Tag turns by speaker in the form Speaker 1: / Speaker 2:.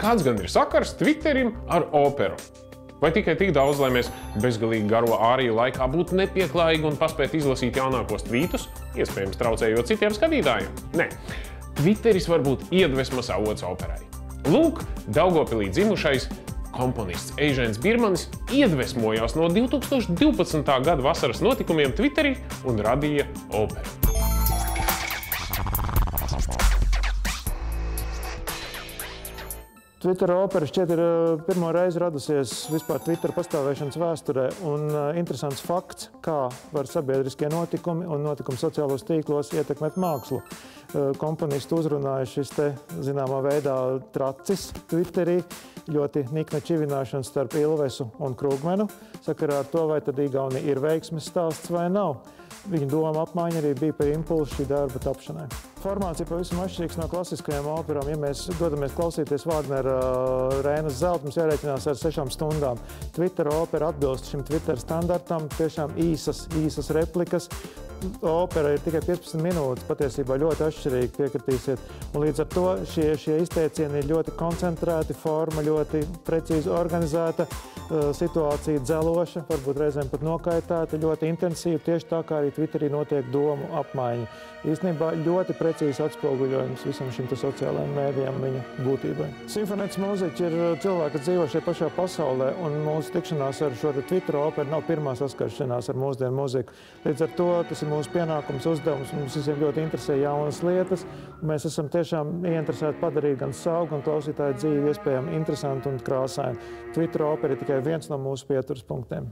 Speaker 1: Kāds gan ir sakars Twitterim ar operu? Vai tikai tik daudz, lai mēs bezgalīgi garo āriju laikā būtu nepieklājīgi un paspētu izlasīt jaunākos tvītus, iespējams traucējot citiem skatītājiem? Nē, Twitteris var būt iedvesmas avots operai. Lūk, Daugavpilī dzimušais komponists Eižens Birmanis iedvesmojās no 2012. gada vasaras notikumiem Twitterī un radīja operu.
Speaker 2: Twitter opera šķiet ir pirmo reizi radusies vispār Twitter pastāvēšanas vēsturē, un interesants fakts, kā var sabiedriskie notikumi un notikumi sociālos tīklos ietekmēt mākslu. Komponistu uzrunāja šis te zināmā veidā tracis Twitterī, ļoti nikna čivināšana starp Ilvesu un Krugmenu, sakarā ar to, vai tad Igaunija ir veiksmes stāsts vai nav. Viņa doma apmaiņa arī bija par impulsu šī darba tapšanai. Formāts ir pavisam atšķirīgs no klasiskajām operām. Ja mēs dodamies klausīties Vāgnera Reinas zelta, mums jārēķinās ar 6 stundām. Twitter opera atbilst šim Twitter standartam, tiešām īsas replikas. Opera ir tikai 15 minūtes, patiesībā ļoti atšķirīgi, piekritīsiet. Un līdz ar to šie izteicieni ir ļoti koncentrēti, forma ļoti precīzi organizēta, situācija dzeloša, varbūt reizēm pat nokaitēta, ļoti intensīva, tieši tā kā arī Twitterī notiek domu apmaiņa. Īstenībā ļoti precīzi atspoguļojums visam šim sociālajiem mēdījam viņa būtībai. Simfonētas mūziķi ir cilvēki, kas dzīvo šajā pašā pasaulē, un mūsu tikšanās ar šo Twitter operu nav pirmā saskaršanās ar mūsdienu mūziku. Līdz ar to tas ir mūsu pienākums, uzdevums, mums visiem ļoti interesē jaunas lietas, un mēs esam tiešām ieinteresēti padarīt gan savu, gan klausītāju dzīvi iespējami interesantu un krāsainu. Twitter opera ir tikai viens no mūsu pieturas punktiem.